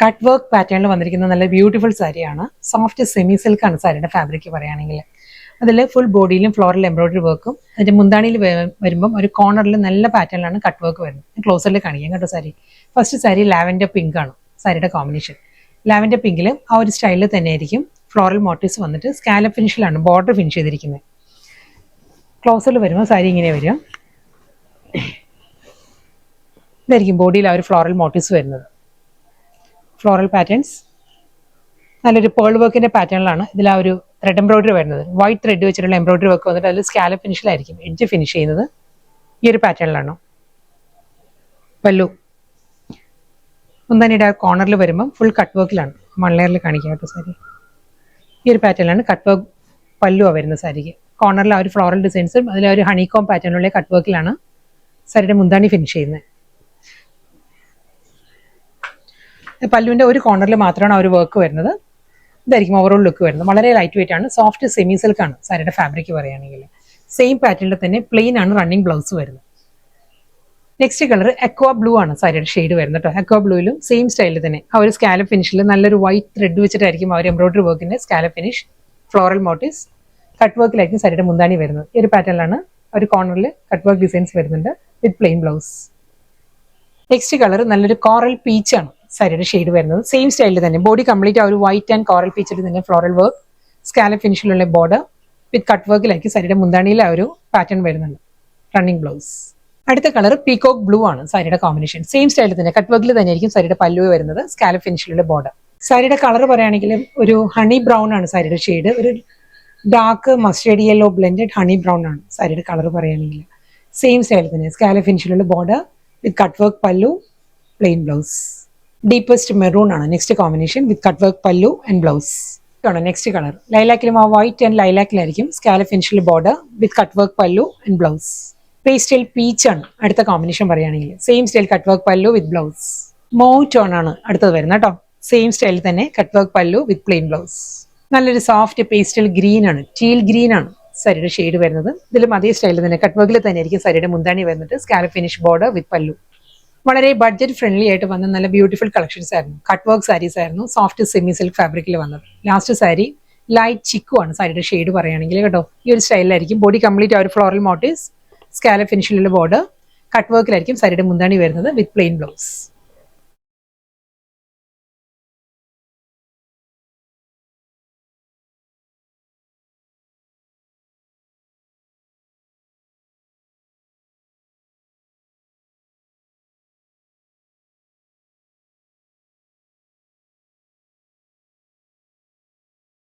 Cut work പാറ്റേണിൽ വന്നിരിക്കുന്ന നല്ല ബ്യൂട്ടിഫുൾ സാരിയാണ്. സോഫ്റ്റ് സെമി സിൽക്ക് ആണ് സാരിയുടെ ഫാബ്രിക് പറയുകയാണെങ്കിൽ. അതിൽ ഫുൾ ബോഡിയിലും ഫ്ലോറൽ എംബ്രോയിഡറി വർക്കും അതിന്റെ മുന്താണിയിൽ വരുമ്പം ഒരു കോർണറിൽ നല്ല പാറ്റേണിലാണ് കട്ട് വർക്ക് വരുന്നത്. ക്ലോസറിൽ കാണിക്കാം കേട്ടോ sari. First sari lavender pink ആണ് സാരിയുടെ കോമ്പിനേഷൻ. ലാവൻഡർ പിങ്കിൽ ആ ഒരു സ്റ്റൈലിൽ തന്നെ ആയിരിക്കും ഫ്ലോറൽ മോട്ടീവ്സ് വന്നിട്ട് സ്കാലപ്പ് ഫിനിഷിലാണ് ബോർഡർ ഫിനിഷ് ചെയ്തിരിക്കുന്നത്. ക്ലോസറിൽ വരുമ്പോൾ സാരി ഇങ്ങനെ വരും. ഇതായിരിക്കും ബോഡിയിൽ ആ ഒരു ഫ്ലോറൽ മോട്ടീവ്സ് വരുന്നത്. ഫ്ലോറൽ പാറ്റേൺസ് നല്ലൊരു പേൾ വർക്കിന്റെ പാറ്റേണിലാണ് ഇതിൽ ആ ഒരു ത്രെഡ് എംബ്രോയിഡറി വരുന്നത്. വൈറ്റ് ത്രെഡ് വെച്ചിട്ടുള്ള എംബ്രോയിഡറി വർക്ക് വന്നിട്ട് അതിൽ സ്കാലപ്പ് ഫിനിഷിലായിരിക്കും എഡ്ജ് ഫിനിഷ് ചെയ്യുന്നത്. ഈ ഒരു പാറ്റേണിലാണ് പല്ലു. മുന്താനിയുടെ ആ കോർണറിൽ വരുമ്പം ഫുൾ കട്ട് വർക്കിലാണ്. 1 ലെയറിൽ കാണിക്കാം കേട്ടോ സാരി. ഈ ഒരു പാറ്റേണിലാണ് കട്ട് വർക്ക് പല്ലുവാണ് വരുന്നത് സാരിക്ക്. കോർണറിൽ ആ ഒരു ഫ്ലോറൽ ഡിസൈൻസും അതിൽ ഒരു ഹണികോം പാറ്റേണിലുള്ള കട്ട് വർക്കിലാണ് സാരിയുടെ മുന്താണി ഫിനിഷ് ചെയ്യുന്നത്. പല്ലുവിന്റെ ഒരു കോർണറിൽ മാത്രമാണ് ആ ഒരു വർക്ക് വരുന്നത്. ഇതായിരിക്കും ഓവറോൾ ലുക്ക് വരുന്നത്. വളരെ ലൈറ്റ് വെയിറ്റ് ആണ്. സോഫ്റ്റ് സെമി സിൽക്ക് ആണ് സാരിയുടെ ഫാബ്രിക് പറയുകയാണെങ്കിൽ. സെയിം പാറ്റേണിൽ തന്നെ പ്ലെയിൻ ആണ് റണ്ണിങ് ബ്ലൗസ് വരുന്നത്. നെക്സ്റ്റ് കളർ അക്വാ ബ്ലൂ ആണ് സാരിയുടെ ഷെയ്ഡ് വരുന്നത് കേട്ടോ. അക്വാ ബ്ലൂയിലും സെയിം സ്റ്റൈലിൽ തന്നെ ആ ഒരു സ്കാലപ്പ് ഫിനിഷിൽ നല്ലൊരു വൈറ്റ് ത്രെഡ് വെച്ചിട്ടായിരിക്കും ആ ഒരു എംബ്രോയിഡറി വർക്കിന്റെ scallop finish. Floral motifs cut വർക്കിലായിരിക്കും സാരിയുടെ മുന്താണി വരുന്നത്. ഈ ഒരു പാറ്റേണിലാണ് ഒരു കോർണറിൽ കട്ട് വർക്ക് ഡിസൈൻസ് വരുന്നുണ്ട് വിത്ത് പ്ലെയിൻ ബ്ലൗസ്. നെക്സ്റ്റ് കളർ നല്ലൊരു കോറൽ പീച്ച് ആണ് സാരിയുടെ ഷെയ്ഡ് വരുന്നത്. സെയിം സ്റ്റൈലിൽ തന്നെ ബോഡി കംപ്ലീറ്റ് ആ ഒരു വൈറ്റ് ആൻഡ് കോറൽ പീച്ചിൽ തന്നെ ഫ്ലോറൽ വർക്ക് സ്കാലപ്പ് ഫിനിഷിലുള്ള ബോർഡർ വിത്ത് കട്ട് വർക്കിലായിരിക്കും സാരിയുടെ മുന്താണിയിൽ ആ ഒരു പാറ്റേൺ വരുന്നുണ്ട്. Running blouse. അടുത്ത കളർ പീകോക്ക് ബ്ലൂ ആണ് സാരിയുടെ കോമ്പിനേഷൻ. സെയിം സ്റ്റൈലിൽ തന്നെ കട്ട് വർക്കിൽ തന്നെ ആയിരിക്കും സാരിയുടെ പല്ലു വരുന്നത്. സ്കാലപ്പ് ഫിനിഷിലുള്ള ബോർഡർ. സാരിയുടെ കളർ പറയുകയാണെങ്കിൽ ഒരു ഹണി ബ്രൗൺ ആണ് സാരിയുടെ ഷെയ്ഡ്. ഒരു dark mustard yellow blended honey brown ആണ് സാരിയുടെ കളർ പറയുകയാണെങ്കിൽ. സെയിം സ്റ്റൈലിൽ തന്നെ സ്കാലപ്പ് ഫിനിഷിലുള്ള border with cut work pallu, plain blouse. Deepest maroon ആണ് next combination with cut work pallu and blouse. ആണ് നെക്സ്റ്റ് കളർ. ലൈലാക്കിലും ആ വൈറ്റ് ആൻഡ് ലൈലാക്കിലായിരിക്കും സ്കാലപ്പ് ഫിനിഷിൽ border with cut work pallu and blouse. Pastel peach ആണ് അടുത്ത കോമ്പിനേഷൻ പറയുകയാണെങ്കിൽ. സെയിം സ്റ്റൈൽ കട്ട് വർക്ക് പല്ലു വിത്ത് ബ്ലൗസ്. മൗ ടോൺ ആണ് അടുത്തത് വരുന്നത് കേട്ടോ. സെയിം സ്റ്റൈലിൽ തന്നെ കട്ട് വർക്ക് പല്ലു വിത്ത് പ്ലെയിൻ ബ്ലൗസ്. നല്ലൊരു സോഫ്റ്റ് പേസ്റ്റൽ ഗ്രീൻ ആണ്, ടീൽ ഗ്രീൻ ആണ് സാരിയുടെ ഷെയ്ഡ് വരുന്നത്. ഇതിലും അതേ സ്റ്റൈലിൽ തന്നെ കട്ട് വർക്കിൽ തന്നെ ആയിരിക്കും സാരിയുടെ മുന്താണി വരുന്നത്. സ്കാലപ്പ് ഫിനിഷ് ബോർഡർ വിത്ത് പല്ലു. വളരെ ബഡ്ജറ്റ് ഫ്രണ്ട്ലി ആയിട്ട് വന്ന നല്ല ബ്യൂട്ടിഫുൾ കളക്ഷൻസ് ആയിരുന്നു. കട്ട് വർക്ക് സാരീസ് ആയിരുന്നു സോഫ്റ്റ് സെമി സിൽക്ക് ഫാബ്രിക്കിൽ വന്നത്. ലാസ്റ്റ് സാരി ലൈറ്റ് ചിക്കു ആണ് സാരിയുടെ ഷെയ്ഡ് പറയുകയാണെങ്കിൽ കേട്ടോ. ഈ ഒരു സ്റ്റൈലിലായിരിക്കും ബോഡി കംപ്ലീറ്റ് ആ ഒരു ഫ്ലോറൽ മോട്ടീവ്സ് സ്കാലപ്പ് ഫിനിഷിലുള്ള ബോർഡർ. കട്ട് വർക്കിലായിരിക്കും സാരിയുടെ മുന്താണി വരുന്നത് വിത്ത് പ്ലെയിൻ ബ്ലൗസ്.